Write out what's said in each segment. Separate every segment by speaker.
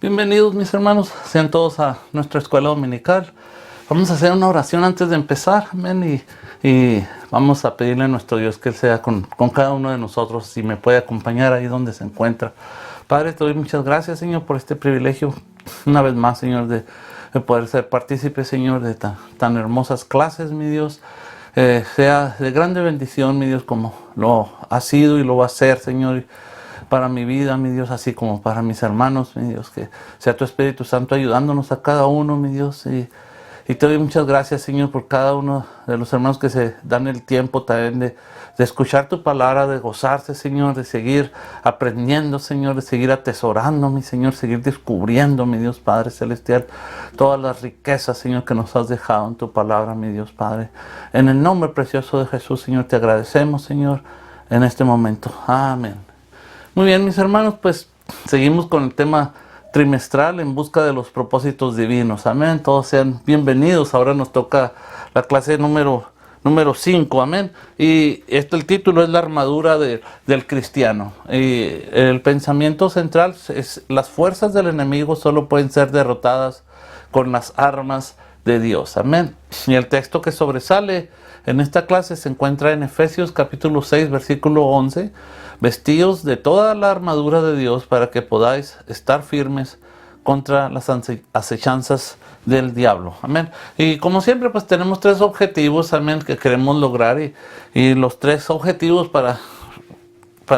Speaker 1: Bienvenidos mis hermanos, sean todos a nuestra escuela dominical. Vamos a hacer una oración antes de empezar, amén, y vamos a pedirle a nuestro Dios que Él sea con cada uno de nosotros, si me puede acompañar ahí donde se encuentra. Padre, te doy muchas gracias, Señor, por este privilegio, una vez más, Señor, de poder ser partícipe, Señor, de tan hermosas clases, mi Dios. Sea de grande bendición, mi Dios, como lo ha sido y lo va a ser, Señor, para mi vida, mi Dios, así como para mis hermanos, mi Dios, que sea tu Espíritu Santo ayudándonos a cada uno, mi Dios, y te doy muchas gracias, Señor, por cada uno de los hermanos que se dan el tiempo también de escuchar tu palabra, de gozarse, Señor, de seguir aprendiendo, Señor, de seguir atesorando, mi Señor, seguir descubriendo, mi Dios Padre Celestial, todas las riquezas, Señor, que nos has dejado en tu palabra, mi Dios Padre. En el nombre precioso de Jesús, Señor, te agradecemos, Señor, en este momento. Amén. Muy bien, mis hermanos, pues seguimos con el tema trimestral en busca de los propósitos divinos. Amén. Todos sean bienvenidos. Ahora nos toca la clase número 5. Amén. Y el título es la armadura del cristiano. Y el pensamiento central es: las fuerzas del enemigo solo pueden ser derrotadas con las armas de Dios. Amén. Y el texto que sobresale en esta clase se encuentra en Efesios capítulo 6, versículo 11. Vestidos de toda la armadura de Dios para que podáis estar firmes contra las acechanzas del diablo. Amén. Y como siempre, pues tenemos 3 objetivos, amén, que queremos lograr. Y los 3 objetivos para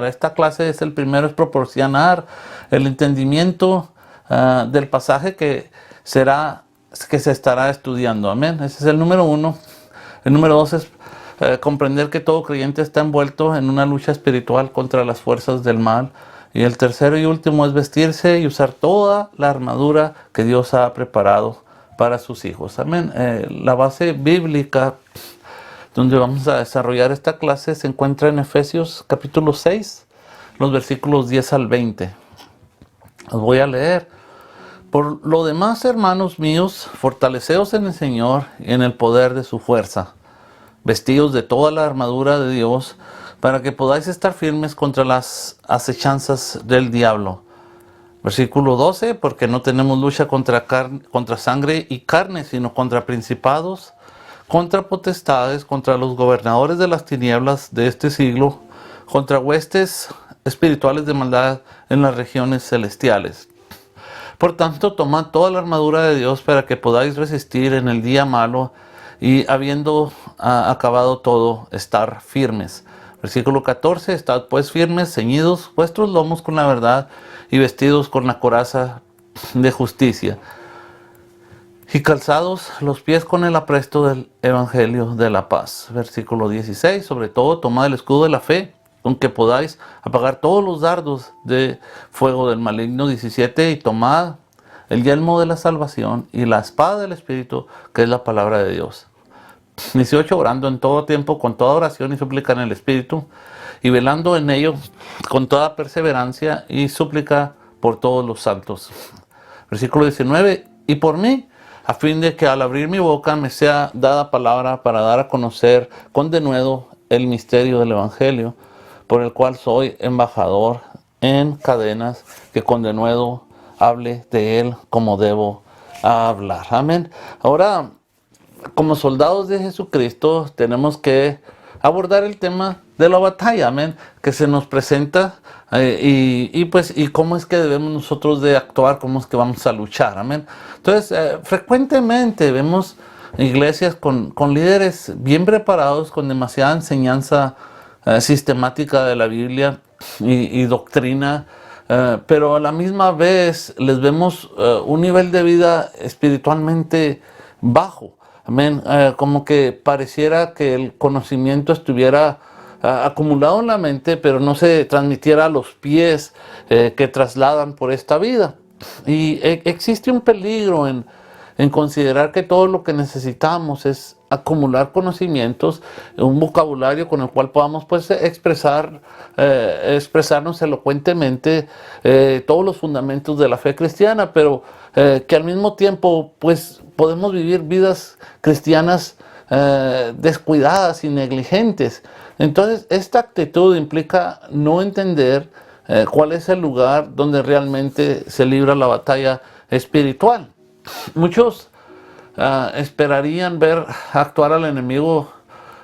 Speaker 1: esta clase es: el primero es proporcionar el entendimiento del pasaje que se estará estudiando. Amén. Ese es el número 1. El número 2 es comprender que todo creyente está envuelto en una lucha espiritual contra las fuerzas del mal. Y el tercero y último es vestirse y usar toda la armadura que Dios ha preparado para sus hijos. Amén. La base bíblica donde vamos a desarrollar esta clase se encuentra en Efesios capítulo 6, los versículos 10 al 20. Los voy a leer. Por lo demás, hermanos míos, fortaleceos en el Señor y en el poder de su fuerza, vestidos de toda la armadura de Dios, para que podáis estar firmes contra las acechanzas del diablo. Versículo 12, porque no tenemos lucha contra sangre y carne, sino contra principados, contra potestades, contra los gobernadores de las tinieblas de este siglo, contra huestes espirituales de maldad en las regiones celestiales. Por tanto, tomad toda la armadura de Dios para que podáis resistir en el día malo, y habiendo acabado todo, estar firmes. Versículo 14, estad pues firmes, ceñidos vuestros lomos con la verdad y vestidos con la coraza de justicia, y calzados los pies con el apresto del evangelio de la paz. Versículo 16, sobre todo tomad el escudo de la fe, con que podáis apagar todos los dardos de fuego del maligno. 17, y tomad el yelmo de la salvación y la espada del Espíritu, que es la palabra de Dios. 18, orando en todo tiempo con toda oración y súplica en el Espíritu, y velando en ello con toda perseverancia y súplica por todos los santos. Versículo 19, y por mí, a fin de que al abrir mi boca me sea dada palabra para dar a conocer con denuedo el misterio del Evangelio, por el cual soy embajador en cadenas, que con denuedo hable de él como debo hablar. Amén. Ahora, como soldados de Jesucristo, tenemos que abordar el tema de la batalla, amén, que se nos presenta, y cómo es que debemos nosotros de actuar, cómo es que vamos a luchar, amén. Entonces, frecuentemente vemos iglesias con líderes bien preparados, con demasiada enseñanza sistemática de la Biblia y doctrina, pero a la misma vez les vemos un nivel de vida espiritualmente bajo. Amén. Como que pareciera que el conocimiento estuviera acumulado en la mente, pero no se transmitiera a los pies que trasladan por esta vida. Y existe un peligro en considerar que todo lo que necesitamos es acumular conocimientos, un vocabulario con el cual podamos pues expresarnos elocuentemente todos los fundamentos de la fe cristiana, pero que al mismo tiempo pues podemos vivir vidas cristianas descuidadas y negligentes. Entonces, esta actitud implica no entender ¿Cuál es el lugar donde realmente se libra la batalla espiritual? Muchos esperarían ver actuar al enemigo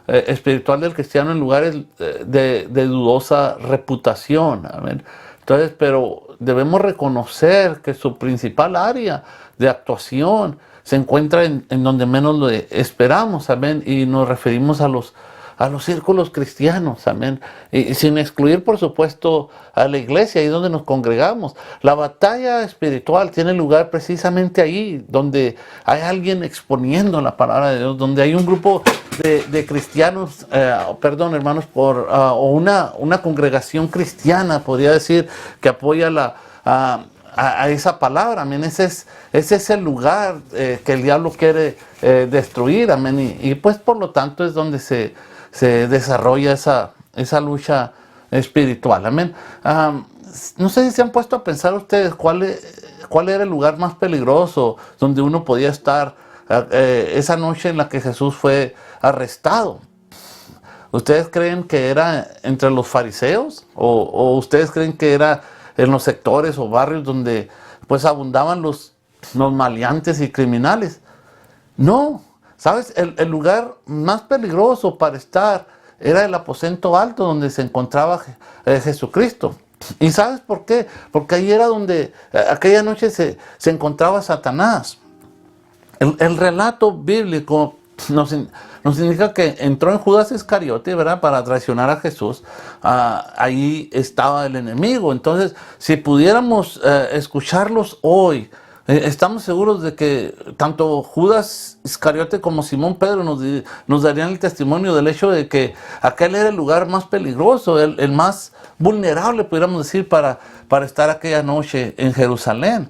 Speaker 1: espiritual del cristiano en lugares de dudosa reputación. Amén. Entonces, pero debemos reconocer que su principal área de actuación se encuentra en donde menos lo esperamos. Amén. Y nos referimos a los círculos cristianos, amén, y sin excluir, por supuesto, a la iglesia, ahí donde nos congregamos. La batalla espiritual tiene lugar precisamente ahí, donde hay alguien exponiendo la palabra de Dios, donde hay un grupo de cristianos, hermanos, o una congregación cristiana, podría decir, que apoya a esa palabra, amén. Ese es el lugar que el diablo quiere destruir, amén, y pues por lo tanto es donde se desarrolla esa lucha espiritual, amén. No sé si se han puesto a pensar ustedes cuál era el lugar más peligroso donde uno podía estar esa noche en la que Jesús fue arrestado. ¿Ustedes creen que era entre los fariseos? ¿O ustedes creen que era en los sectores o barrios donde pues abundaban los maleantes y criminales? No. ¿Sabes? El lugar más peligroso para estar era el aposento alto donde se encontraba Jesucristo. ¿Y sabes por qué? Porque ahí era donde aquella noche se encontraba Satanás. El relato bíblico nos indica que entró en Judas Iscariote, ¿verdad?, para traicionar a Jesús. Ahí estaba el enemigo. Entonces, si pudiéramos escucharlos hoy, estamos seguros de que tanto Judas Iscariote como Simón Pedro nos darían el testimonio del hecho de que aquel era el lugar más peligroso, el más vulnerable, pudiéramos decir, para estar aquella noche en Jerusalén.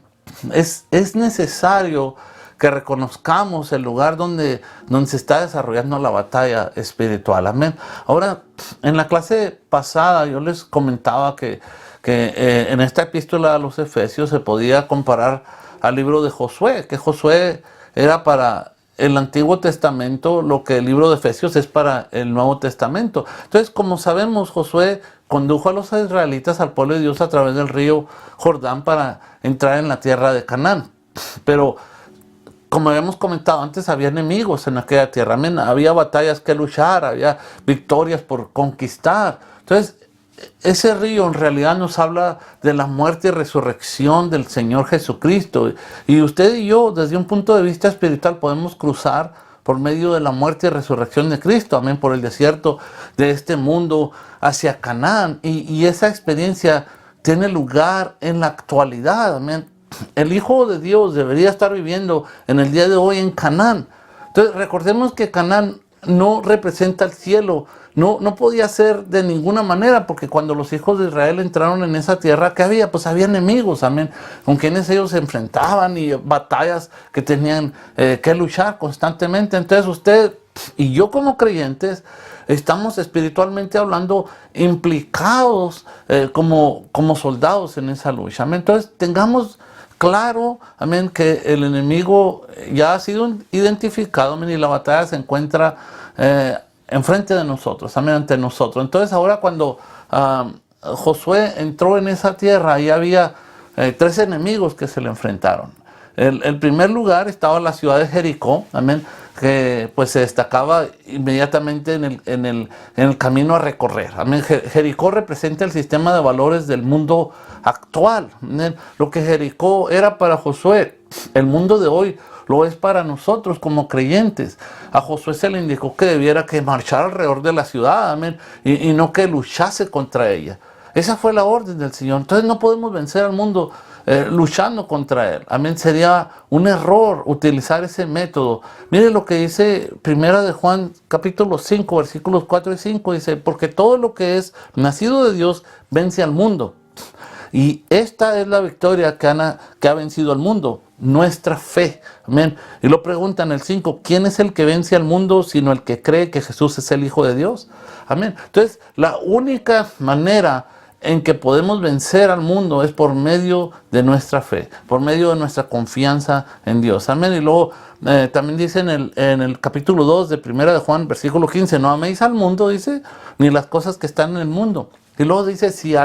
Speaker 1: Es necesario que reconozcamos el lugar donde se está desarrollando la batalla espiritual. Amén. Ahora, en la clase pasada yo les comentaba que en esta epístola a los Efesios se podía comparar al libro de Josué, que Josué era para el Antiguo Testamento lo que el libro de Efesios es para el Nuevo Testamento. Entonces, como sabemos, Josué condujo a los israelitas, al pueblo de Dios, a través del río Jordán para entrar en la tierra de Canaán. Pero, como habíamos comentado antes, había enemigos en aquella tierra. Amén. Había batallas que luchar, había victorias por conquistar. Entonces, ese río en realidad nos habla de la muerte y resurrección del Señor Jesucristo. Y usted y yo, desde un punto de vista espiritual, podemos cruzar por medio de la muerte y resurrección de Cristo, amén, por el desierto de este mundo hacia Canaán. Y esa experiencia tiene lugar en la actualidad, amén. El Hijo de Dios debería estar viviendo en el día de hoy en Canaán. Entonces, recordemos que Canaán no representa el cielo. No podía ser de ninguna manera, porque cuando los hijos de Israel entraron en esa tierra, ¿qué había? Pues había enemigos, amén, con quienes ellos se enfrentaban y batallas que tenían que luchar constantemente. Entonces usted y yo como creyentes estamos espiritualmente hablando implicados como soldados en esa lucha, amén. Entonces tengamos claro, amén, que el enemigo ya ha sido identificado, amén, y la batalla se encuentra enfrente de nosotros, amén, ante nosotros. Entonces ahora cuando Josué entró en esa tierra, ahí había 3 enemigos que se le enfrentaron. El primer lugar estaba la ciudad de Jericó, amén, que pues se destacaba inmediatamente en el camino a recorrer. Amén. Jericó representa el sistema de valores del mundo actual. Amén. Lo que Jericó era para Josué, el mundo de hoy lo es para nosotros como creyentes. A Josué se le indicó que debiera que marchar alrededor de la ciudad, amén, y no que luchase contra ella. Esa fue la orden del Señor. Entonces no podemos vencer al mundo luchando contra él. Amén. Sería un error utilizar ese método. Mire lo que dice Primera de Juan, capítulo 5, versículos 4 y 5. Dice, porque todo lo que es nacido de Dios vence al mundo. Y esta es la victoria que ha vencido al mundo, nuestra fe. Amén. Y lo pregunta en el 5, ¿quién es el que vence al mundo sino el que cree que Jesús es el Hijo de Dios? Amén. Entonces, la única manera en que podemos vencer al mundo es por medio de nuestra fe, por medio de nuestra confianza en Dios. Amén. Y luego también dice en el capítulo 2 de Primera de Juan, versículo 15, no améis al mundo, dice, ni las cosas que están en el mundo. Y luego dice, si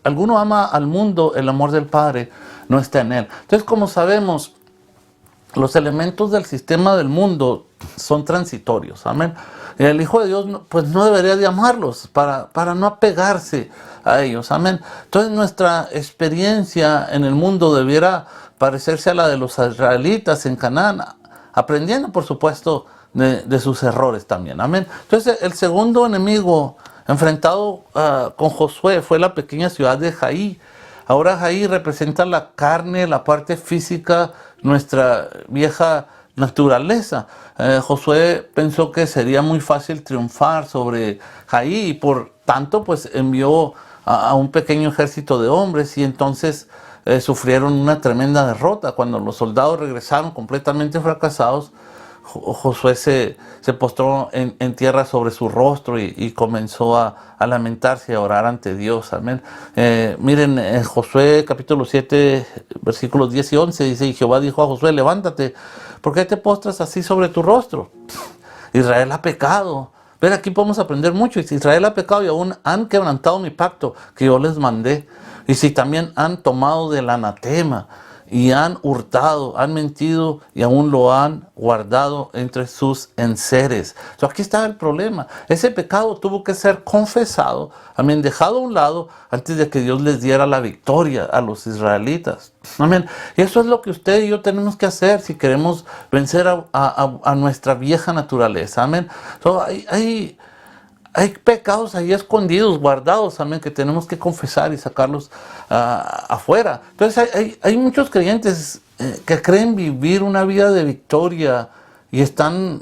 Speaker 1: alguno ama al mundo, el amor del Padre no está en él. Entonces, como sabemos, los elementos del sistema del mundo son transitorios, amén. El Hijo de Dios pues no debería de amarlos para no apegarse a ellos, amén. Entonces nuestra experiencia en el mundo debiera parecerse a la de los israelitas en Canaán, aprendiendo por supuesto de sus errores también, amén. Entonces el segundo enemigo enfrentado con Josué fue la pequeña ciudad de Jaí. Ahora Jaí representa la carne, la parte física, nuestra vieja naturaleza. Josué pensó que sería muy fácil triunfar sobre Jaí y por tanto pues envió a un pequeño ejército de hombres y entonces sufrieron una tremenda derrota. Cuando los soldados regresaron completamente fracasados, Josué se postró en tierra sobre su rostro y comenzó a lamentarse y a orar ante Dios. Amén. Miren, en Josué capítulo 7, versículos 10 y 11 dice: y Jehová dijo a Josué, levántate, ¿por qué te postras así sobre tu rostro? Israel ha pecado. Ver, aquí podemos aprender mucho. Y si Israel ha pecado y aún han quebrantado mi pacto que yo les mandé, y si también han tomado del anatema y han hurtado, han mentido y aún lo han guardado entre sus enseres. Aquí está el problema. Ese pecado tuvo que ser confesado, amén, dejado a un lado antes de que Dios les diera la victoria a los israelitas. Amén. Y eso es lo que usted y yo tenemos que hacer si queremos vencer a nuestra vieja naturaleza. Amén. Hay pecados ahí escondidos, guardados, amén, que tenemos que confesar y sacarlos afuera. Entonces hay muchos creyentes que creen vivir una vida de victoria y están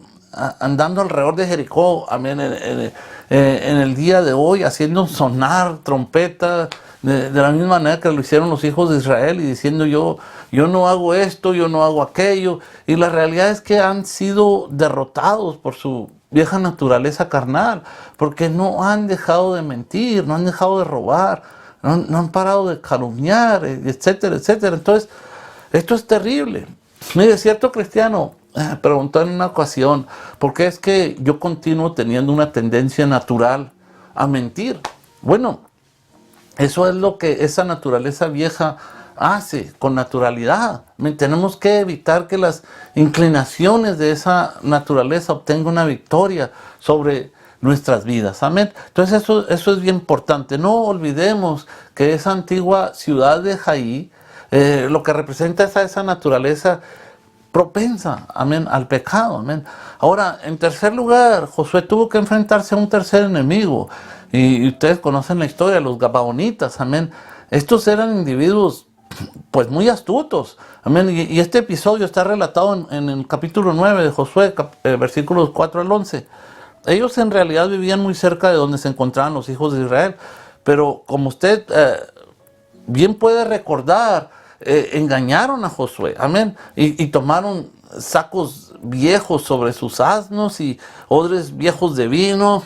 Speaker 1: andando alrededor de Jericó, amén, en el día de hoy, haciendo sonar trompeta de la misma manera que lo hicieron los hijos de Israel y diciendo yo no hago esto, yo no hago aquello. Y la realidad es que han sido derrotados por su vieja naturaleza carnal, porque no han dejado de mentir, no han dejado de robar, no han parado de calumniar, etcétera, etcétera. Entonces, esto es terrible. Mire, cierto cristiano preguntó en una ocasión, ¿por qué es que yo continúo teniendo una tendencia natural a mentir? Bueno, eso es lo que esa naturaleza vieja hace con naturalidad. Tenemos que evitar que las inclinaciones de esa naturaleza obtengan una victoria sobre nuestras vidas. Amén. Entonces eso es bien importante. No olvidemos que esa antigua ciudad de Jaí, lo que representa es a esa naturaleza propensa, amén, al pecado, amén. Ahora, en tercer lugar, Josué tuvo que enfrentarse a un tercer enemigo. Y ustedes conocen la historia, los gabaonitas, amén. Estos eran individuos pues muy astutos, amén. Y este episodio está relatado en el capítulo 9 de Josué, versículos 4 al 11. Ellos en realidad vivían muy cerca de donde se encontraban los hijos de Israel, pero como usted bien puede recordar, engañaron a Josué, amén, y tomaron sacos viejos sobre sus asnos y odres viejos de vino,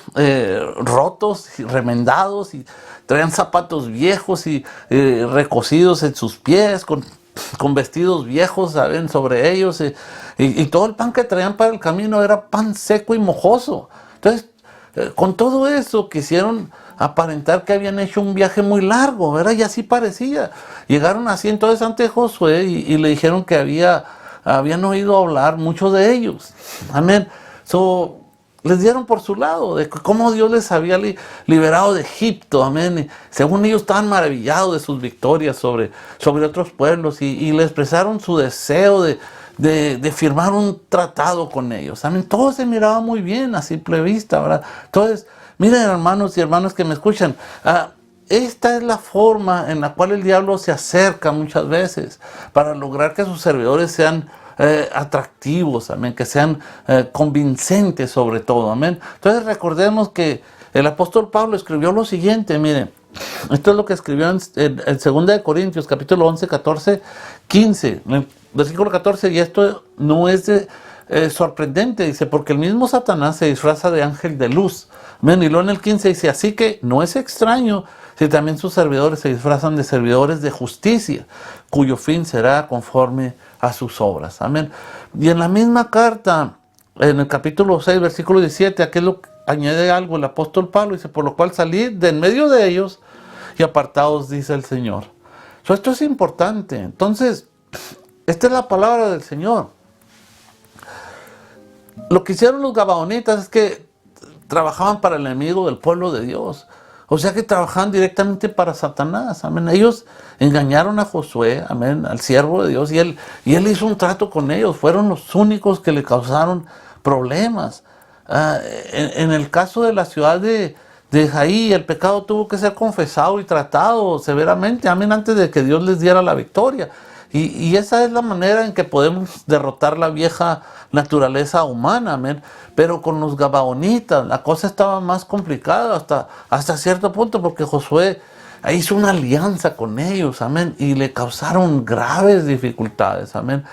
Speaker 1: rotos y remendados, y traían zapatos viejos y recocidos en sus pies, con vestidos viejos, ¿saben?, sobre ellos, y todo el pan que traían para el camino era pan seco y mojoso. Entonces, con todo eso quisieron aparentar que habían hecho un viaje muy largo, ¿verdad? Y así parecía. Llegaron así entonces ante Josué y le dijeron que habían oído hablar muchos de ellos. Amén. Les dieron por su lado de cómo Dios les había liberado de Egipto. Amén. Y según ellos estaban maravillados de sus victorias sobre otros pueblos y le expresaron su deseo de firmar un tratado con ellos. Amén. Todo se miraba muy bien a simple vista, ¿verdad? Entonces, miren, hermanos y hermanas que me escuchan, esta es la forma en la cual el diablo se acerca muchas veces para lograr que sus servidores sean atractivos, amén, que sean convincentes sobre todo, amén. Entonces recordemos que el apóstol Pablo escribió lo siguiente, miren, esto es lo que escribió en 2 de Corintios, capítulo 11, 14, 15, versículo 14, y esto no es sorprendente, dice, porque el mismo Satanás se disfraza de ángel de luz. Amén. Y luego en el 15 dice, así que no es extraño si también sus servidores se disfrazan de servidores de justicia, cuyo fin será conforme a sus obras. Amén. Y en la misma carta, en el capítulo 6, versículo 17, aquí añade algo el apóstol Pablo, dice, por lo cual salid de en medio de ellos y apartados, dice el Señor. Esto es importante. Entonces, esta es la palabra del Señor. Lo que hicieron los gabaonitas es que trabajaban para el enemigo del pueblo de Dios. O sea que trabajaban directamente para Satanás. Amén. Ellos engañaron a Josué, amén, al siervo de Dios, y él hizo un trato con ellos. Fueron los únicos que le causaron problemas. En el caso de la ciudad de Jaí, el pecado tuvo que ser confesado y tratado severamente, amén, antes de que Dios les diera la victoria. Y esa es la manera en que podemos derrotar la vieja naturaleza humana, amén. Pero con los gabaonitas la cosa estaba más complicada hasta cierto punto, porque Josué hizo una alianza con ellos, amén, y le causaron graves dificultades, amén.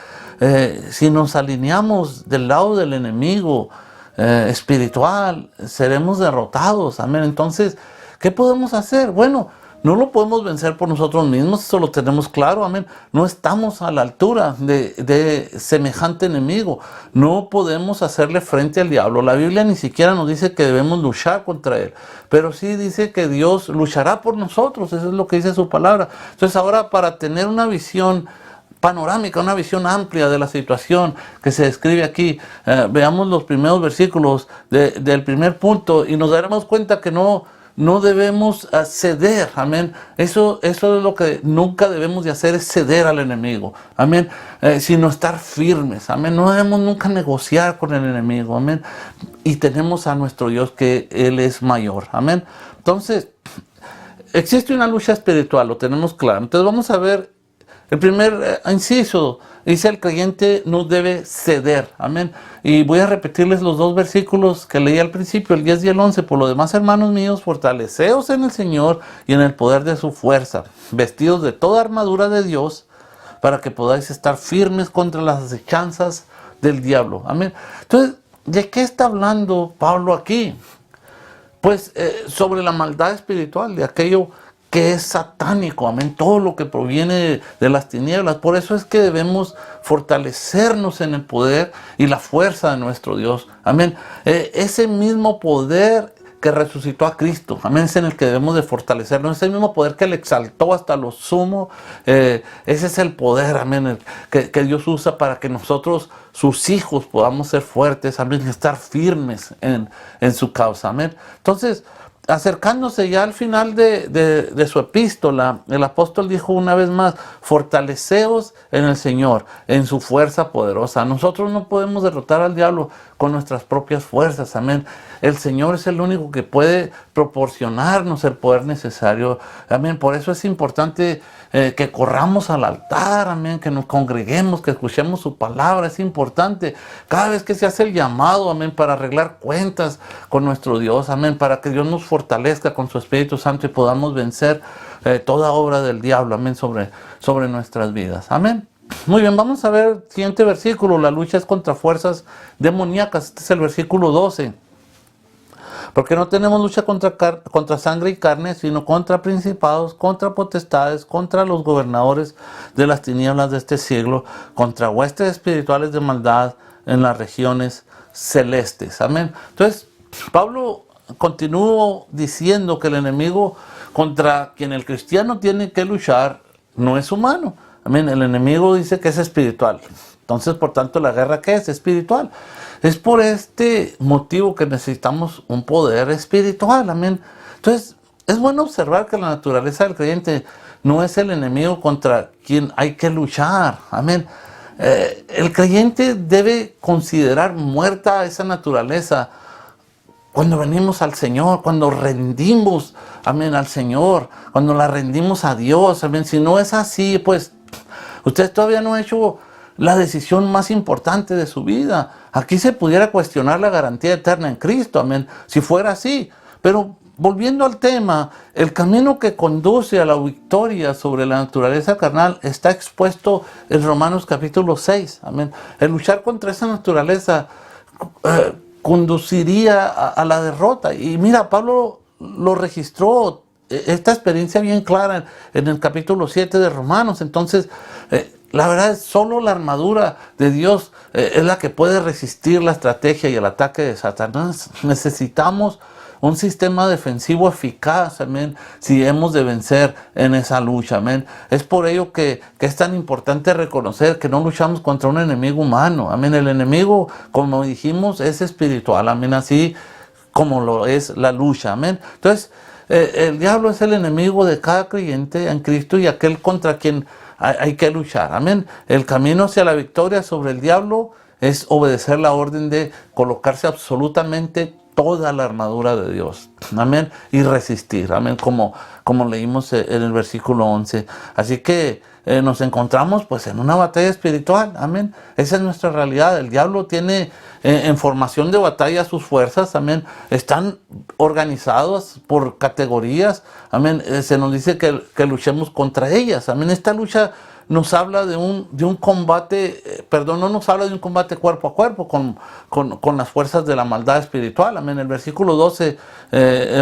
Speaker 1: Si nos alineamos del lado del enemigo espiritual, seremos derrotados, amén. Entonces, ¿qué podemos hacer? Bueno, no lo podemos vencer por nosotros mismos, eso lo tenemos claro, amén. No estamos a la altura de semejante enemigo. No podemos hacerle frente al diablo. La Biblia ni siquiera nos dice que debemos luchar contra él, pero sí dice que Dios luchará por nosotros. Eso es lo que dice su palabra. Entonces ahora, para tener una visión panorámica, una visión amplia de la situación que se describe aquí, veamos los primeros versículos del primer punto y nos daremos cuenta que no debemos ceder, amén. Eso es lo que nunca debemos de hacer, es ceder al enemigo, amén, sino estar firmes, amén. No debemos nunca negociar con el enemigo, amén. Y tenemos a nuestro Dios, que Él es mayor, amén. Entonces, existe una lucha espiritual, lo tenemos claro. Entonces vamos a ver el primer inciso. Dice: el creyente no debe ceder, amén. Y voy a repetirles los dos versículos que leí al principio, el 10 y el 11. Por lo demás, hermanos míos, fortaleceos en el Señor y en el poder de su fuerza, vestidos de toda armadura de Dios, para que podáis estar firmes contra las acechanzas del diablo, amén. Entonces, ¿de qué está hablando Pablo aquí? Pues sobre la maldad espiritual, de aquello que es satánico, amén, todo lo que proviene de las tinieblas. Por eso es que debemos fortalecernos en el poder y la fuerza de nuestro Dios, amén. Ese mismo poder que resucitó a Cristo, amén, es en el que debemos de fortalecernos. Ese mismo poder que le exaltó hasta lo sumo, ese es el poder, amén, que Dios usa para que nosotros, sus hijos, podamos ser fuertes, amén, estar firmes en su causa, amén. Entonces, acercándose ya al final de su epístola, el apóstol dijo una vez más: fortaleceos en el Señor, en su fuerza poderosa. Nosotros no podemos derrotar al diablo con nuestras propias fuerzas, amén. El Señor es el único que puede proporcionarnos el poder necesario, amén. Por eso es importante que corramos al altar, amén, que nos congreguemos, que escuchemos su palabra. Es importante cada vez que se hace el llamado, amén, para arreglar cuentas con nuestro Dios, amén, para que Dios nos fortalezca con su Espíritu Santo y podamos vencer toda obra del diablo, amén, sobre nuestras vidas, amén. Muy bien, vamos a ver el siguiente versículo. La lucha es contra fuerzas demoníacas. Este es el versículo 12. Porque no tenemos lucha contra sangre y carne, sino contra principados, contra potestades, contra los gobernadores de las tinieblas de este siglo, contra huestes espirituales de maldad en las regiones celestes. Amén. Entonces, Pablo continuó diciendo que el enemigo contra quien el cristiano tiene que luchar no es humano. Amén. El enemigo dice que es espiritual. Entonces, por tanto, la guerra, ¿qué es? Espiritual. Es por este motivo que necesitamos un poder espiritual, amén. Entonces, es bueno observar que la naturaleza del creyente no es el enemigo contra quien hay que luchar, amén. El creyente debe considerar muerta esa naturaleza cuando venimos al Señor, cuando rendimos, amén, al Señor, cuando la rendimos a Dios, amén. Si no es así, pues usted todavía no ha hecho la decisión más importante de su vida. Aquí se pudiera cuestionar la garantía eterna en Cristo, amén, si fuera así. Pero volviendo al tema, el camino que conduce a la victoria sobre la naturaleza carnal está expuesto en Romanos capítulo 6, amén. El luchar contra esa naturaleza conduciría a la derrota. Y mira, Pablo lo registró, esta experiencia bien clara en el capítulo 7 de Romanos. Entonces, la verdad es solo la armadura de Dios es la que puede resistir la estrategia y el ataque de Satanás. Necesitamos un sistema defensivo eficaz, amén, si hemos de vencer en esa lucha, amén. Es por ello que es tan importante reconocer que no luchamos contra un enemigo humano, amén. El enemigo, como dijimos, es espiritual, amén, así como lo es la lucha, amén. Entonces, el diablo es el enemigo de cada creyente en Cristo y aquel contra quien hay que luchar, amén. El camino hacia la victoria sobre el diablo es obedecer la orden de colocarse absolutamente toda la armadura de Dios, amén, y resistir, amén, como leímos en el versículo 11. Así que nos encontramos pues en una batalla espiritual, amén. Esa es nuestra realidad. El diablo tiene en formación de batalla sus fuerzas, amén. Están organizadas por categorías, amén. Se nos dice que luchemos contra ellas, amén. Esta lucha nos habla de un combate, no nos habla de un combate cuerpo a cuerpo con las fuerzas de la maldad espiritual, amén. El versículo 12,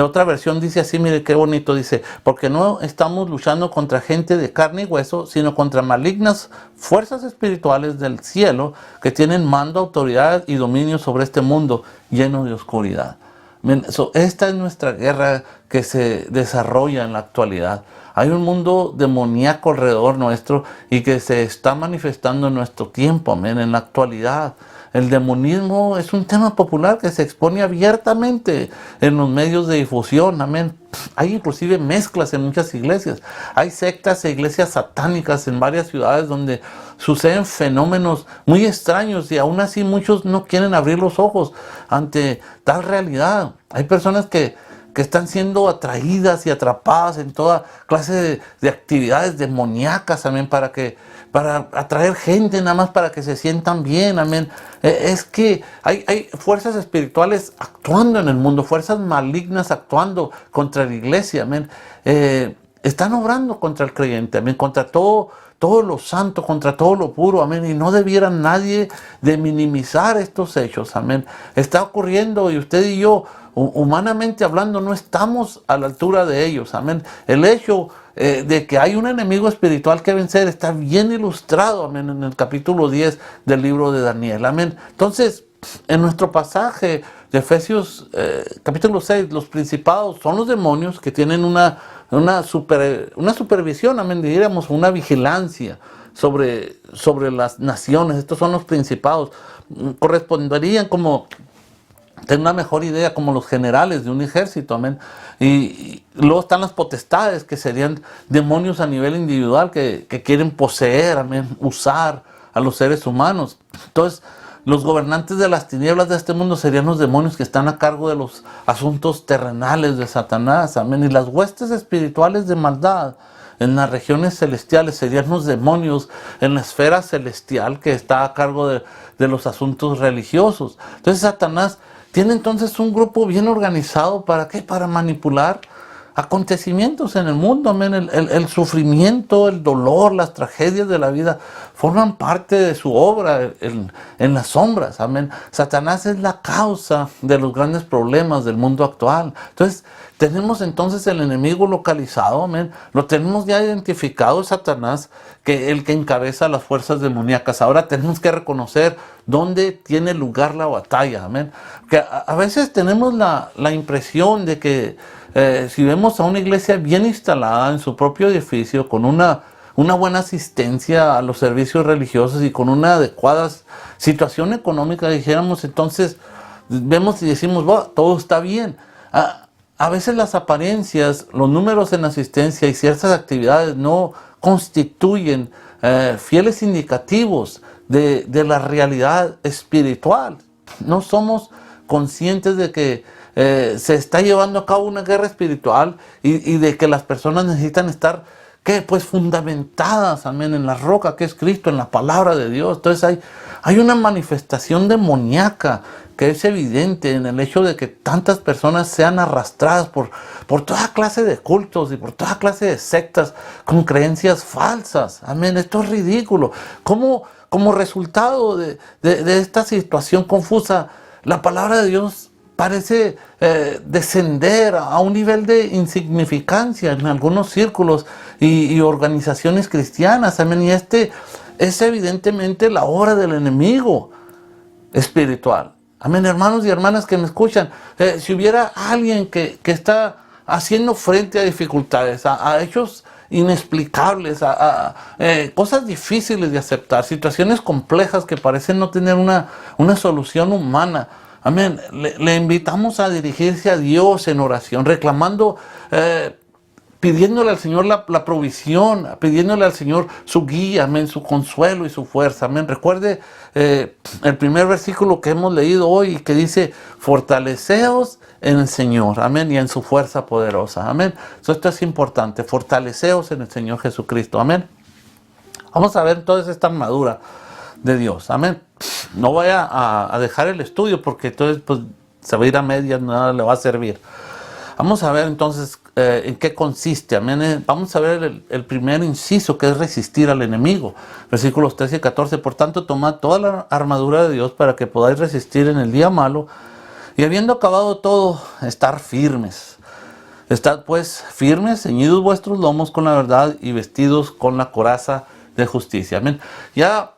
Speaker 1: otra versión dice así, mire qué bonito, dice, porque no estamos luchando contra gente de carne y hueso, sino contra malignas fuerzas espirituales del cielo que tienen mando, autoridad y dominio sobre este mundo lleno de oscuridad. Esta es nuestra guerra que se desarrolla en la actualidad. Hay un mundo demoníaco alrededor nuestro y que se está manifestando en nuestro tiempo, amén, en la actualidad. El demonismo es un tema popular que se expone abiertamente en los medios de difusión, amén. Hay inclusive mezclas en muchas iglesias. Hay sectas e iglesias satánicas en varias ciudades donde suceden fenómenos muy extraños y aún así muchos no quieren abrir los ojos ante tal realidad. Hay personas que están siendo atraídas y atrapadas en toda clase de actividades demoníacas, amén, para atraer gente nada más para que se sientan bien, amén. Es que hay fuerzas espirituales actuando en el mundo, fuerzas malignas actuando contra la iglesia, amén. Están obrando contra el creyente, amén, contra todo lo santo, contra todo lo puro, amén, y no debiera nadie de minimizar estos hechos, amén. Está ocurriendo y usted y yo, humanamente hablando, no estamos a la altura de ellos, amén. El hecho de que hay un enemigo espiritual que vencer está bien ilustrado, amén, en el capítulo 10 del libro de Daniel, amén. Entonces, en nuestro pasaje de Efesios capítulo 6, los principados son los demonios que tienen una supervisión, amén, diríamos, una vigilancia sobre las naciones. Estos son los principados. Corresponderían como, tener una mejor idea, como los generales de un ejército, amén. Y luego están las potestades, que serían demonios a nivel individual que quieren poseer, amén, usar a los seres humanos. Entonces, los gobernantes de las tinieblas de este mundo serían los demonios que están a cargo de los asuntos terrenales de Satanás, amén. Y las huestes espirituales de maldad en las regiones celestiales serían los demonios en la esfera celestial que está a cargo de los asuntos religiosos. Entonces Satanás tiene entonces un grupo bien organizado, ¿para qué? Para manipular acontecimientos en el mundo, amén. El sufrimiento, el dolor, las tragedias de la vida forman parte de su obra en las sombras, amén. Satanás es la causa de los grandes problemas del mundo actual. Entonces, tenemos entonces el enemigo localizado, amén. Lo tenemos ya identificado, Satanás, el que encabeza las fuerzas demoníacas. Ahora tenemos que reconocer dónde tiene lugar la batalla, amén. Que a veces tenemos la impresión de que si vemos a una iglesia bien instalada en su propio edificio, con una buena asistencia a los servicios religiosos y con una adecuada situación económica, dijéramos, entonces vemos y decimos, todo está bien. A veces las apariencias, los números en asistencia y ciertas actividades no constituyen fieles indicativos de la realidad espiritual. No somos conscientes de que se está llevando a cabo una guerra espiritual y de que las personas necesitan estar pues fundamentadas, amén, en la roca que es Cristo, en la palabra de Dios. Entonces hay una manifestación demoníaca que es evidente en el hecho de que tantas personas sean arrastradas por toda clase de cultos y por toda clase de sectas con creencias falsas. Amén, esto es ridículo. Como resultado de esta situación confusa, la palabra de Dios parece descender a un nivel de insignificancia en algunos círculos y organizaciones cristianas. Amén. Y es evidentemente la obra del enemigo espiritual. Amén, hermanos y hermanas que me escuchan, si hubiera alguien que está haciendo frente a dificultades, a hechos inexplicables, cosas difíciles de aceptar, situaciones complejas que parecen no tener una solución humana. Amén. Le invitamos a dirigirse a Dios en oración, reclamando, pidiéndole al Señor la provisión, pidiéndole al Señor su guía, amén, su consuelo y su fuerza. Amén. Recuerde el primer versículo que hemos leído hoy que dice, fortaleceos en el Señor, amén, y en su fuerza poderosa, amén. Esto es importante, fortaleceos en el Señor Jesucristo, amén. Vamos a ver entonces esta armadura de Dios, amén. No vaya a dejar el estudio porque entonces pues, se va a ir a medias, nada le va a servir. Vamos a ver entonces en qué consiste, amén. Vamos a ver el primer inciso, que es resistir al enemigo. Versículos 13 y 14, por tanto, tomad toda la armadura de Dios para que podáis resistir en el día malo, y habiendo acabado todo, estar firmes. Estad pues firmes, ceñidos vuestros lomos con la verdad y vestidos con la coraza de justicia. Amén. Ya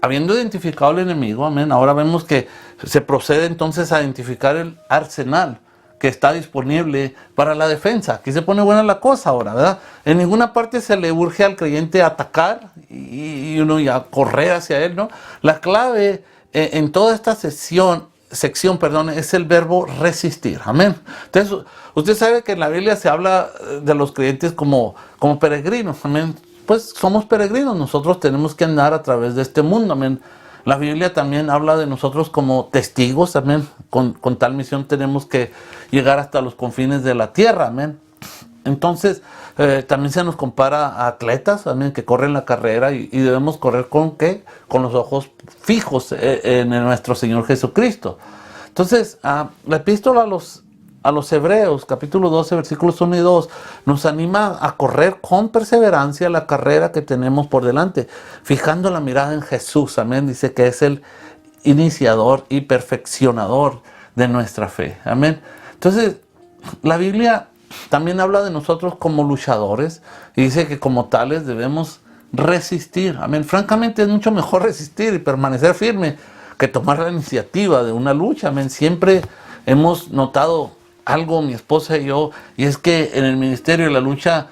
Speaker 1: habiendo identificado al enemigo, amén, ahora vemos que se procede entonces a identificar el arsenal que está disponible para la defensa. Aquí se pone buena la cosa ahora, ¿verdad? En ninguna parte se le urge al creyente a atacar y uno ya correr hacia él, ¿no? La clave en toda esta sección, es el verbo resistir, amén. Entonces, usted sabe que en la Biblia se habla de los creyentes como peregrinos, amén. Pues somos peregrinos, nosotros tenemos que andar a través de este mundo, amén. La Biblia también habla de nosotros como testigos, amén. Con tal misión tenemos que llegar hasta los confines de la tierra, amén. Entonces, también se nos compara a atletas, amén, que corren la carrera y debemos correr ¿con qué? Con los ojos fijos en nuestro Señor Jesucristo. Entonces, la epístola a los Hebreos, capítulo 12, versículos 1 y 2, nos anima a correr con perseverancia la carrera que tenemos por delante, fijando la mirada en Jesús, amén. Dice que es el iniciador y perfeccionador de nuestra fe, amén. Entonces, la Biblia también habla de nosotros como luchadores y dice que como tales debemos resistir, amén. Francamente es mucho mejor resistir y permanecer firme que tomar la iniciativa de una lucha, amén. Siempre hemos notado algo, mi esposa y yo, y es que en el ministerio la lucha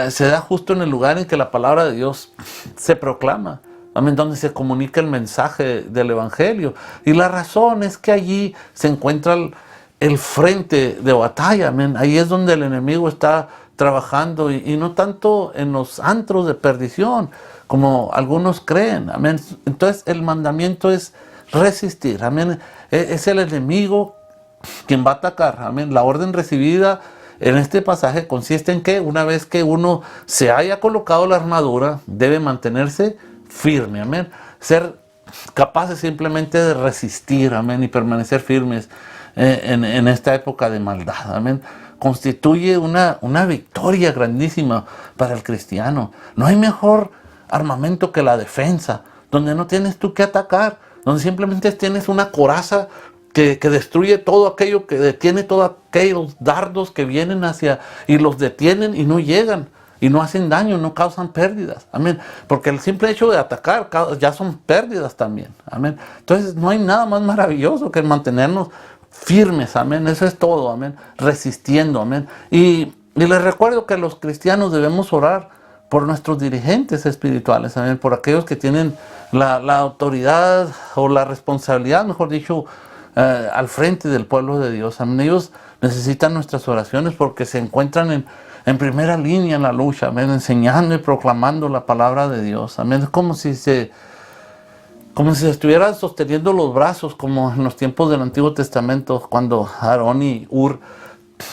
Speaker 1: se da justo en el lugar en que la palabra de Dios se proclama, amén, donde se comunica el mensaje del Evangelio. Y la razón es que allí se encuentra el frente de batalla, amén. Ahí es donde el enemigo está trabajando y no tanto en los antros de perdición como algunos creen, amén. Entonces el mandamiento es resistir, amén. Es el enemigo quien va a atacar, amén. La orden recibida en este pasaje consiste en que una vez que uno se haya colocado la armadura, debe mantenerse firme, amén. Ser capaces simplemente de resistir, amén, y permanecer firmes en esta época de maldad, amén. Constituye una victoria grandísima para el cristiano. No hay mejor armamento que la defensa, donde no tienes tú que atacar, donde simplemente tienes una coraza que destruye todo aquello, que detiene todos aquellos dardos que vienen hacia y los detienen y no llegan y no hacen daño, no causan pérdidas, amén, porque el simple hecho de atacar ya son pérdidas también, amén. Entonces no hay nada más maravilloso que mantenernos firmes, amén, eso es todo, amén, resistiendo, amén. Y les recuerdo que los cristianos debemos orar por nuestros dirigentes espirituales, amén, por aquellos que tienen la autoridad o la responsabilidad, mejor dicho, al frente del pueblo de Dios, amén. Ellos necesitan nuestras oraciones porque se encuentran en primera línea en la lucha, amén, enseñando y proclamando la palabra de Dios, amén. Es como si se estuvieran sosteniendo los brazos, como en los tiempos del Antiguo Testamento, cuando Aarón y Ur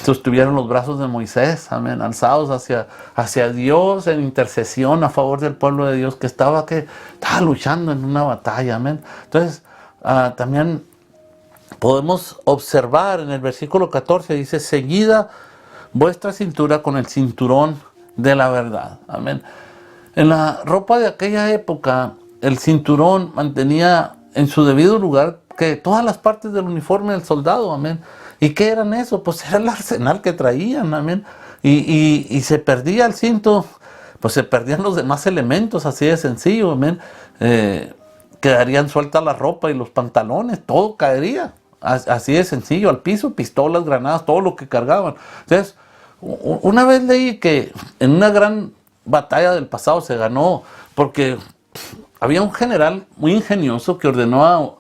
Speaker 1: sostuvieron los brazos de Moisés, amén, alzados hacia Dios en intercesión a favor del pueblo de Dios que estaba luchando en una batalla, amén. Entonces, también podemos observar en el versículo 14, dice, ceñida vuestra cintura con el cinturón de la verdad, amén. En la ropa de aquella época, el cinturón mantenía en su debido lugar que todas las partes del uniforme del soldado, amén. ¿Y qué eran eso? Pues era el arsenal que traían, amén. Y se perdía el cinto, pues se perdían los demás elementos, así de sencillo, amén. quedarían sueltas la ropa y los pantalones, todo caería. Así de sencillo, al piso, pistolas, granadas, todo lo que cargaban. Entonces, una vez leí que en una gran batalla del pasado se ganó porque había un general muy ingenioso que ordenó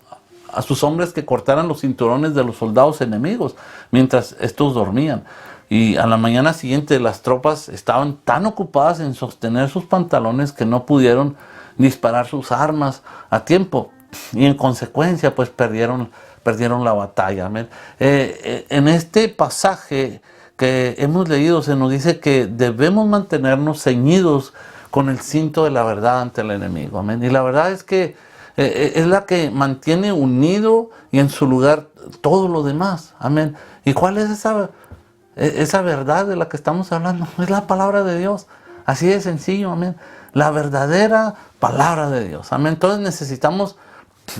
Speaker 1: a sus hombres que cortaran los cinturones de los soldados enemigos mientras estos dormían. Y a la mañana siguiente las tropas estaban tan ocupadas en sostener sus pantalones que no pudieron disparar sus armas a tiempo. Y en consecuencia pues perdieron la batalla. Amén. En este pasaje que hemos leído se nos dice que debemos mantenernos ceñidos con el cinto de la verdad ante el enemigo. Amén. Y la verdad es que es la que mantiene unido y en su lugar todo lo demás. Amén. ¿Y cuál es esa verdad de la que estamos hablando? Es la palabra de Dios. Así de sencillo. Amén. La verdadera palabra de Dios. Amén. Entonces necesitamos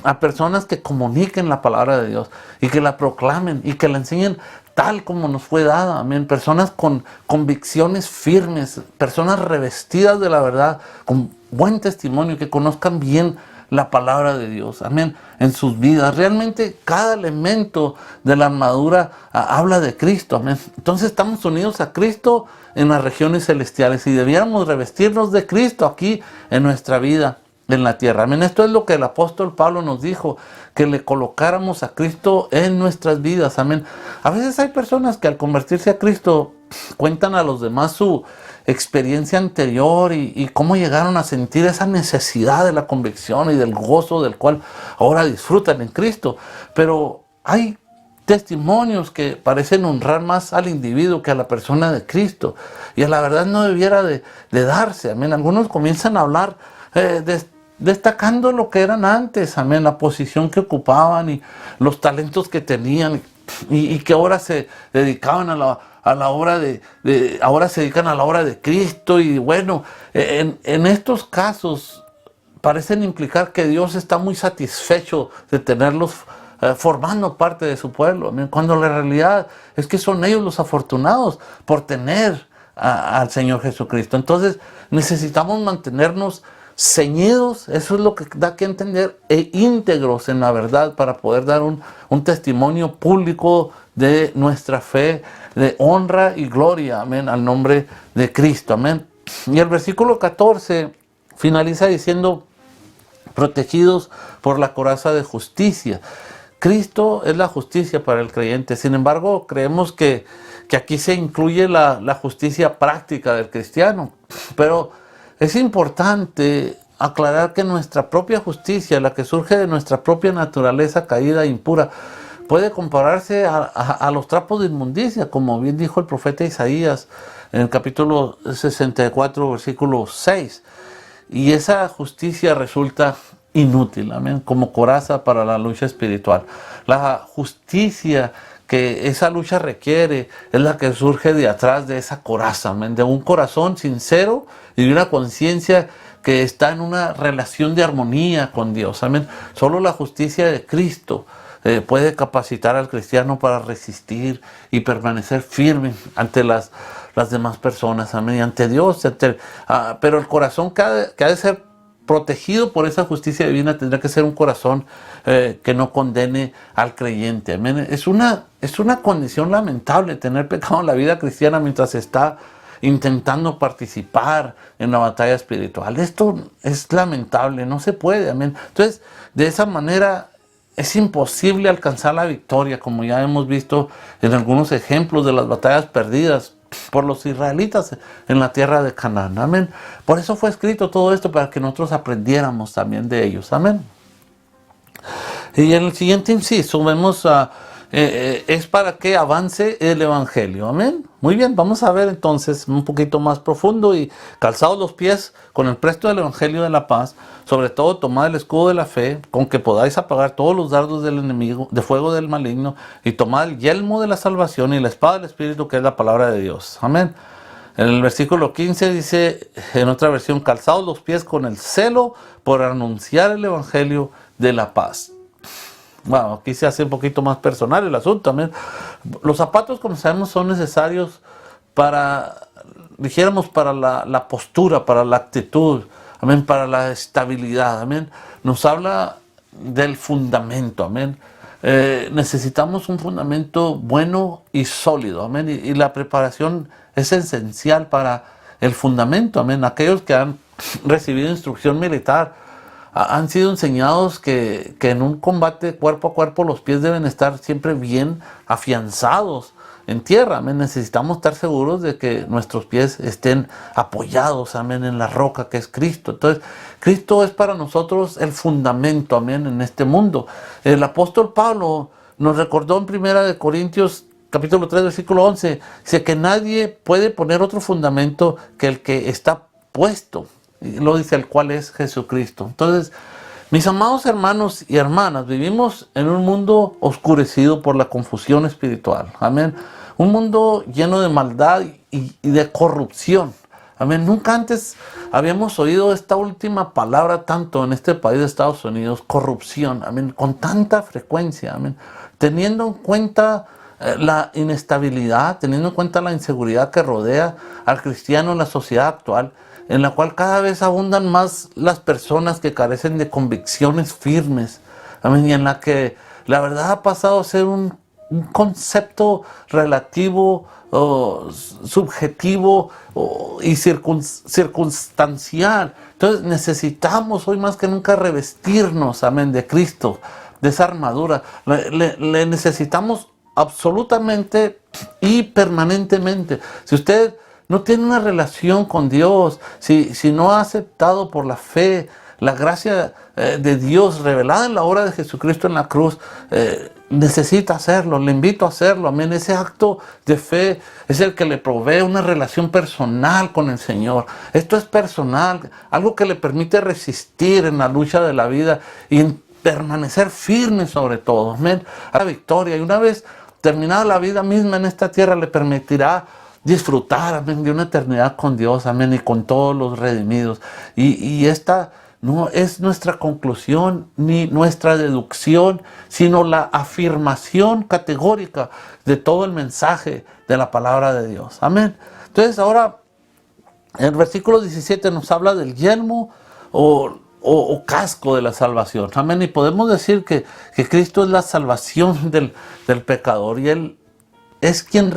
Speaker 1: a personas que comuniquen la palabra de Dios y que la proclamen y que la enseñen tal como nos fue dada. Amén. Personas con convicciones firmes, personas revestidas de la verdad, con buen testimonio, que conozcan bien la palabra de Dios. Amén. En sus vidas. Realmente cada elemento de la armadura habla de Cristo. Amén. Entonces estamos unidos a Cristo en las regiones celestiales y debiéramos revestirnos de Cristo aquí en nuestra vida en la tierra. Amén. Esto es lo que el apóstol Pablo nos dijo, que le colocáramos a Cristo en nuestras vidas. Amén. A veces hay personas que al convertirse a Cristo cuentan a los demás su experiencia anterior y cómo llegaron a sentir esa necesidad de la convicción y del gozo del cual ahora disfrutan en Cristo. Pero hay testimonios que parecen honrar más al individuo que a la persona de Cristo. Y a la verdad no debiera de darse. Amén. Algunos comienzan a hablar destacando lo que eran antes, amén, la posición que ocupaban y los talentos que tenían y que ahora se dedicaban a la obra ahora se dedican a la obra de Cristo. Y bueno, en estos casos parecen implicar que Dios está muy satisfecho de tenerlos formando parte de su pueblo, amén, cuando la realidad es que son ellos los afortunados por tener al Señor Jesucristo. Entonces necesitamos mantenernos ceñidos, eso es lo que da que entender, e íntegros en la verdad para poder dar un testimonio público de nuestra fe, de honra y gloria, amén, al nombre de Cristo, amén. Y el versículo 14 finaliza diciendo, protegidos por la coraza de justicia. Cristo es la justicia para el creyente. Sin embargo, creemos que aquí se incluye la justicia práctica del cristiano, pero es importante aclarar que nuestra propia justicia, la que surge de nuestra propia naturaleza caída e impura, puede compararse a los trapos de inmundicia, como bien dijo el profeta Isaías en el capítulo 64, versículo 6. Y esa justicia resulta inútil, amén, como coraza para la lucha espiritual. La justicia que esa lucha requiere es la que surge de atrás de esa coraza, amén, de un corazón sincero y de una conciencia que está en una relación de armonía con Dios, amén. Solo la justicia de Cristo puede capacitar al cristiano para resistir y permanecer firme ante las demás personas, amén, y ante Dios. Pero el corazón que ha de ser protegido por esa justicia divina tendrá que ser un corazón que no condene al creyente. Amén. Es una condición lamentable tener pecado en la vida cristiana mientras se está intentando participar en la batalla espiritual. Esto es lamentable, no se puede. Amén. Entonces, de esa manera es imposible alcanzar la victoria, como ya hemos visto en algunos ejemplos de las batallas perdidas por los israelitas en la tierra de Canaán. Amén. Por eso fue escrito todo esto, para que nosotros aprendiéramos también de ellos. Amén. Y en el siguiente inciso vemos es para que avance el evangelio. Amén. Muy bien, vamos a ver entonces un poquito más profundo. Y calzados los pies con el presto del evangelio de la paz, sobre todo tomad el escudo de la fe, con que podáis apagar todos los dardos del enemigo, de fuego del maligno, y tomad el yelmo de la salvación y la espada del Espíritu, que es la palabra de Dios. Amén. En el versículo 15 dice, en otra versión, calzados los pies con el celo por anunciar el evangelio de la paz. Bueno, aquí se hace un poquito más personal el asunto también. Los zapatos, como sabemos, son necesarios para, dijéramos, para la postura, para la actitud. amén, para la estabilidad, amén. Nos habla del fundamento, amén. Necesitamos un fundamento bueno y sólido, amén. Y la preparación es esencial para el fundamento, amén. Aquellos que han recibido instrucción militar han sido enseñados que en un combate cuerpo a cuerpo los pies deben estar siempre bien afianzados en tierra, amén. Necesitamos estar seguros de que nuestros pies estén apoyados, amén, en la roca que es Cristo. Entonces, Cristo es para nosotros el fundamento, amén, en este mundo. El apóstol Pablo nos recordó en 1 Corintios capítulo 3, versículo 11, dice que nadie puede poner otro fundamento que el que está puesto. Y lo dice, el cual es Jesucristo. Entonces, mis amados hermanos y hermanas, vivimos en un mundo oscurecido por la confusión espiritual. Amén. Un mundo lleno de maldad y de corrupción. Amén. Nunca antes habíamos oído esta última palabra tanto en este país de Estados Unidos, corrupción. Amén. Con tanta frecuencia. Amén. Teniendo en cuenta la inestabilidad, teniendo en cuenta la inseguridad que rodea al cristiano en la sociedad actual, en la cual cada vez abundan más las personas que carecen de convicciones firmes, amén, y en la que la verdad ha pasado a ser un concepto relativo, subjetivo y circunstancial. Entonces necesitamos hoy más que nunca revestirnos, amén, de Cristo, de esa armadura. Le necesitamos absolutamente y permanentemente. Si usted no tiene una relación con Dios, si no ha aceptado por la fe la gracia de Dios revelada en la obra de Jesucristo en la cruz, necesita hacerlo, le invito a hacerlo, amén. Ese acto de fe es el que le provee una relación personal con el Señor. Esto es personal, algo que le permite resistir en la lucha de la vida y permanecer firme sobre todo, amén, a la victoria. Y una vez terminada la vida misma en esta tierra, le permitirá disfrutar, amén, de una eternidad con Dios, amén, y con todos los redimidos. Y esta no es nuestra conclusión ni nuestra deducción, sino la afirmación categórica de todo el mensaje de la palabra de Dios. Amén. Entonces ahora, el versículo 17 nos habla del yelmo o casco de la salvación. Amén. Y podemos decir que Cristo es la salvación del pecador, y Él es quien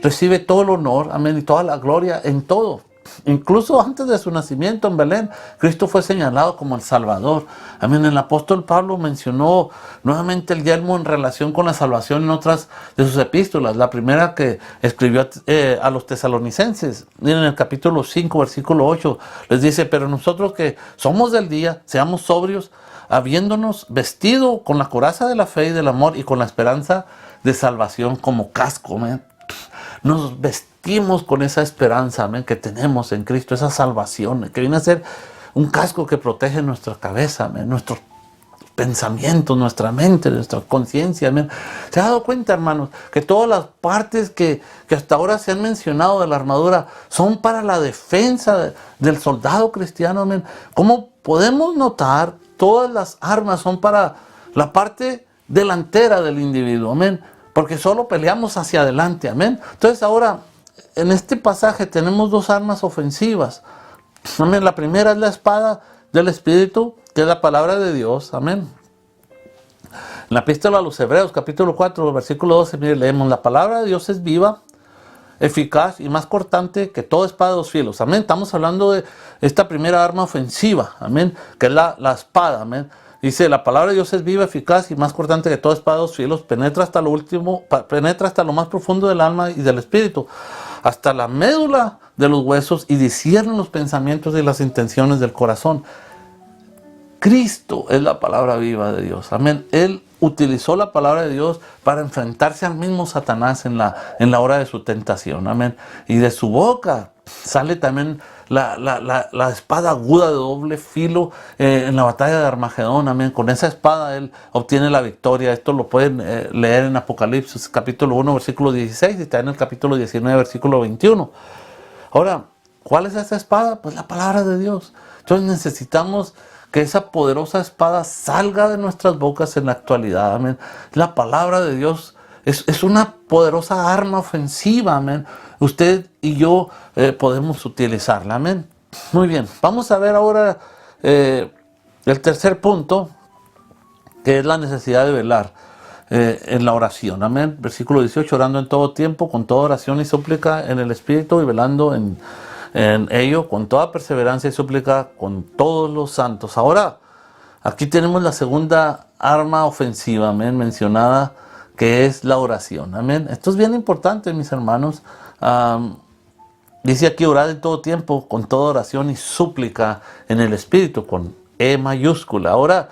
Speaker 1: recibe todo el honor, amén, y toda la gloria en todo. Incluso antes de su nacimiento en Belén, Cristo fue señalado como el Salvador. Amén. El apóstol Pablo mencionó nuevamente el yelmo en relación con la salvación en otras de sus epístolas. La primera que escribió a los tesalonicenses, miren, en el capítulo 5, versículo 8, les dice: pero nosotros que somos del día, seamos sobrios, habiéndonos vestido con la coraza de la fe y del amor y con la esperanza de salvación como casco. Amén. Nos vestimos con esa esperanza, amén, que tenemos en Cristo, esa salvación, que viene a ser un casco que protege nuestra cabeza, amén, nuestros pensamientos, nuestra mente, nuestra conciencia, amén. ¿Se ha dado cuenta, hermanos, que todas las partes que hasta ahora se han mencionado de la armadura son para la defensa del soldado cristiano, amén? ¿Cómo podemos notar? Todas las armas son para la parte delantera del individuo, amén, porque solo peleamos hacia adelante, amén. Entonces ahora, en este pasaje tenemos dos armas ofensivas, amén. La primera es la espada del Espíritu, que es la palabra de Dios, amén. En la epístola a los Hebreos, capítulo 4, versículo 12, mire, leemos: la palabra de Dios es viva, eficaz y más cortante que toda espada de dos filos, amén. Estamos hablando de esta primera arma ofensiva, amén, que es la espada, amén. Dice: la palabra de Dios es viva, eficaz y más cortante que toda espada de dos filos, penetra hasta lo último, penetra hasta lo más profundo del alma y del espíritu, hasta la médula de los huesos, y discierne los pensamientos y las intenciones del corazón. Cristo es la palabra viva de Dios, amén. Él utilizó la palabra de Dios para enfrentarse al mismo Satanás en la hora de su tentación, amén. Y de su boca sale también la espada aguda de doble filo en la batalla de Armagedón, amén. Con esa espada Él obtiene la victoria. Esto lo pueden leer en Apocalipsis capítulo 1, versículo 16, y también en el capítulo 19, versículo 21. Ahora, ¿cuál es esa espada? Pues la palabra de Dios. Entonces necesitamos que esa poderosa espada salga de nuestras bocas en la actualidad, amén. La palabra de Dios es una poderosa arma ofensiva, amén. Usted y yo podemos utilizarla, amén. Muy bien, vamos a ver ahora el tercer punto, que es la necesidad de velar en la oración. Amén. Versículo 18, orando en todo tiempo, con toda oración y súplica en el Espíritu, y velando en ello, con toda perseverancia y súplica con todos los santos. Ahora, aquí tenemos la segunda arma ofensiva, amén, mencionada, que es la oración. Amén. Esto es bien importante, mis hermanos. Dice aquí, orad en todo tiempo, con toda oración y súplica en el Espíritu, con E mayúscula. Ahora,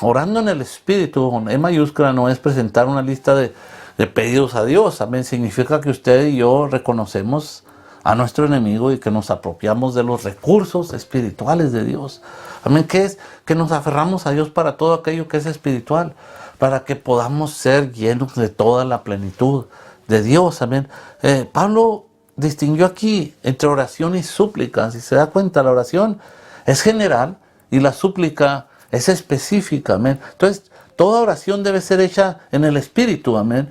Speaker 1: orando en el Espíritu, con E mayúscula, no es presentar una lista de pedidos a Dios. Amén. Significa que usted y yo reconocemos a nuestro enemigo y que nos apropiamos de los recursos espirituales de Dios. Amén. ¿Qué es? Que nos aferramos a Dios para todo aquello que es espiritual, para que podamos ser llenos de toda la plenitud de Dios. Amén. Pablo distinguió aquí entre oración y súplica. Si se da cuenta, la oración es general y la súplica es específica. Amén. Entonces, toda oración debe ser hecha en el Espíritu, amén,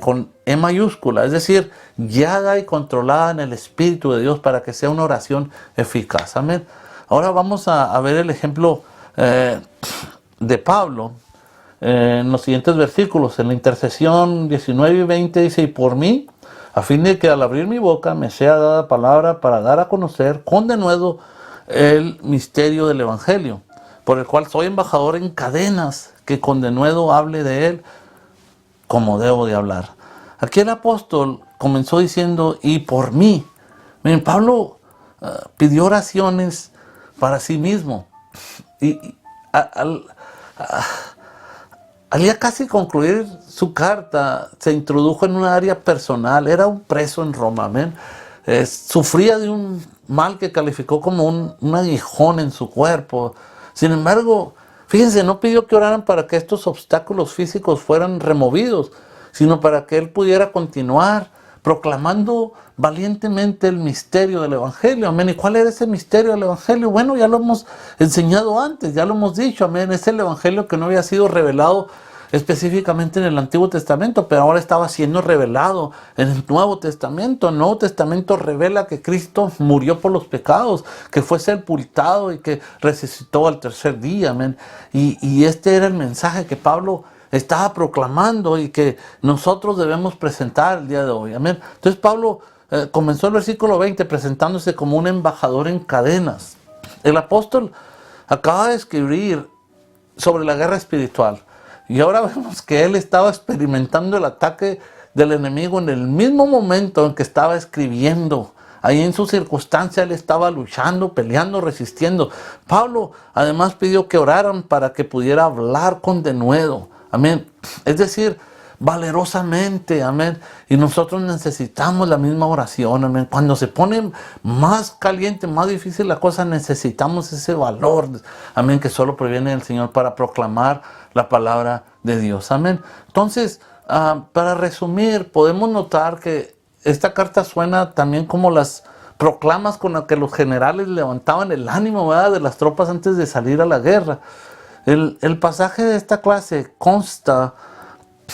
Speaker 1: con E mayúscula, es decir, guiada y controlada en el Espíritu de Dios para que sea una oración eficaz, amén. Ahora vamos a ver el ejemplo de Pablo en los siguientes versículos. En la intercesión 19 y 20 dice, y por mí, a fin de que al abrir mi boca me sea dada palabra para dar a conocer con denuedo el misterio del Evangelio, por el cual soy embajador en cadenas, que con denuedo hable de él como debo de hablar. Aquí el apóstol comenzó diciendo, y por mí. Miren, Pablo pidió oraciones para sí mismo. Al ya casi concluir su carta, se introdujo en una área personal. Era un preso en Roma, amén. Sufría de un mal que calificó como un aguijón en su cuerpo. Sin embargo, fíjense, no pidió que oraran para que estos obstáculos físicos fueran removidos, sino para que él pudiera continuar proclamando valientemente el misterio del Evangelio. Amén. ¿Y cuál era ese misterio del Evangelio? Bueno, ya lo hemos enseñado antes, ya lo hemos dicho. Amén. Es el Evangelio que no había sido revelado específicamente en el Antiguo Testamento, pero ahora estaba siendo revelado en el Nuevo Testamento. El Nuevo Testamento revela que Cristo murió por los pecados, que fue sepultado y que resucitó al tercer día. Amén. Y este era el mensaje que Pablo estaba proclamando y que nosotros debemos presentar el día de hoy. Amén. Entonces Pablo comenzó el versículo 20 presentándose como un embajador en cadenas. El apóstol acaba de escribir sobre la guerra espiritual. Y ahora vemos que él estaba experimentando el ataque del enemigo en el mismo momento en que estaba escribiendo. Ahí en su circunstancia él estaba luchando, peleando, resistiendo. Pablo además pidió que oraran para que pudiera hablar con denuedo. Amén. Es decir, valerosamente, amén. Y nosotros necesitamos la misma oración, amén. Cuando se pone más caliente, más difícil la cosa, necesitamos ese valor, amén, que solo proviene del Señor para proclamar la palabra de Dios, amén. Entonces, para resumir, podemos notar que esta carta suena también como las proclamas con las que los generales levantaban el ánimo, ¿verdad?, de las tropas antes de salir a la guerra. El pasaje de esta clase consta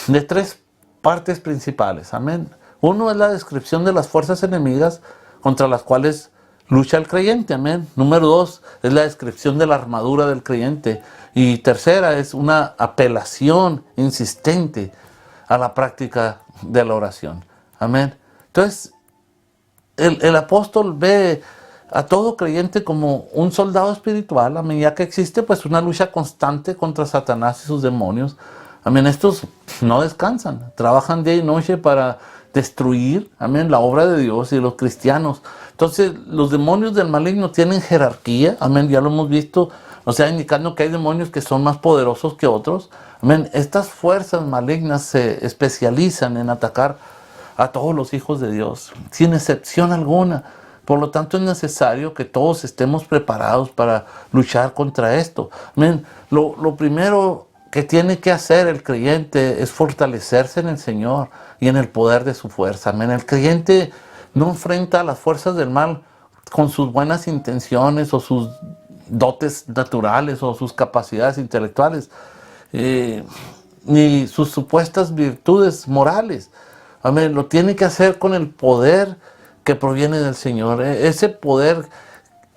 Speaker 1: de tres partes principales, amén. Uno es la descripción de las fuerzas enemigas contra las cuales lucha el creyente, amén. Número dos es la descripción de la armadura del creyente. Y tercera es una apelación insistente a la práctica de la oración, amén. Entonces, el apóstol ve a todo creyente como un soldado espiritual, amén, ya que existe pues una lucha constante contra Satanás y sus demonios. Amén, estos no descansan, trabajan día y noche para destruir, amén, la obra de Dios y de los cristianos. Entonces, los demonios del maligno tienen jerarquía, amén, ya lo hemos visto, o sea, indicando que hay demonios que son más poderosos que otros. Amén, estas fuerzas malignas se especializan en atacar a todos los hijos de Dios, sin excepción alguna. Por lo tanto, es necesario que todos estemos preparados para luchar contra esto. Amén, lo primero que tiene que hacer el creyente es fortalecerse en el Señor y en el poder de su fuerza. Amén. El creyente no enfrenta a las fuerzas del mal con sus buenas intenciones o sus dotes naturales o sus capacidades intelectuales, ni sus supuestas virtudes morales. Amén. Lo tiene que hacer con el poder que proviene del Señor. Ese poder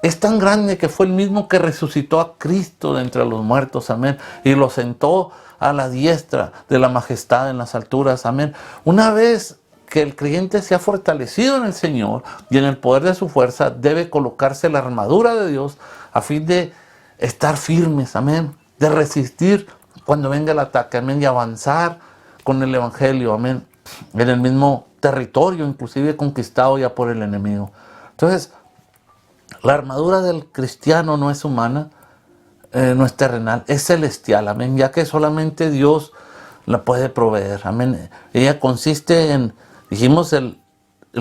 Speaker 1: es tan grande que fue el mismo que resucitó a Cristo de entre los muertos, amén, y lo sentó a la diestra de la majestad en las alturas, amén. Una vez que el creyente se ha fortalecido en el Señor y en el poder de su fuerza, debe colocarse la armadura de Dios a fin de estar firmes, amén, de resistir cuando venga el ataque, amén, y avanzar con el Evangelio, amén, en el mismo territorio, inclusive conquistado ya por el enemigo. Entonces, la armadura del cristiano no es humana, no es terrenal, es celestial, amén, ya que solamente Dios la puede proveer, amén. Ella consiste en, dijimos, el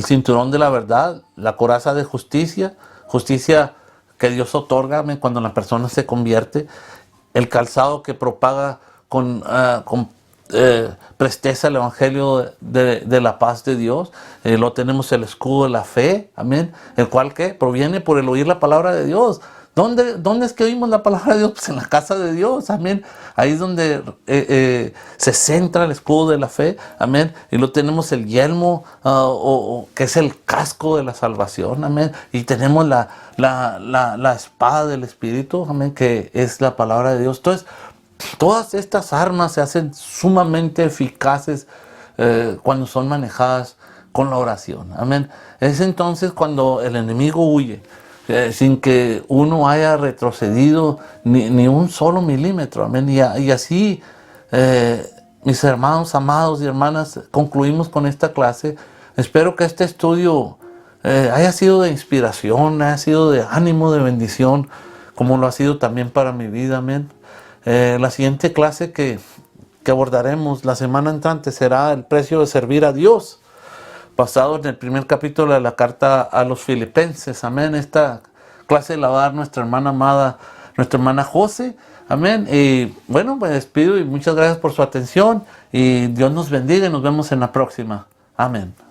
Speaker 1: cinturón de la verdad, la coraza de justicia, justicia que Dios otorga, amén, cuando la persona se convierte, el calzado que propaga con presteza el evangelio de la paz de Dios. Luego tenemos el escudo de la fe, amén, el cual que proviene por el oír la palabra de Dios. ¿Dónde es que oímos la palabra de Dios? Pues en la casa de Dios, amén. Ahí es donde se centra el escudo de la fe, amén. Y luego tenemos el yelmo, que es el casco de la salvación, amén. Y tenemos la espada del Espíritu, amén, que es la palabra de Dios. Entonces, todas estas armas se hacen sumamente eficaces cuando son manejadas con la oración, amén. Es entonces cuando el enemigo huye, sin que uno haya retrocedido ni un solo milímetro, amén. Y así, mis hermanos amados y hermanas, concluimos con esta clase. Espero que este estudio haya sido de inspiración, haya sido de ánimo, de bendición, como lo ha sido también para mi vida, amén. La siguiente clase que abordaremos la semana entrante será el precio de servir a Dios, basado en el primer capítulo de la carta a los Filipenses, amén. Esta clase la va a dar nuestra hermana amada, nuestra hermana José, amén. Y bueno, me despido y muchas gracias por su atención y Dios nos bendiga y nos vemos en la próxima, amén.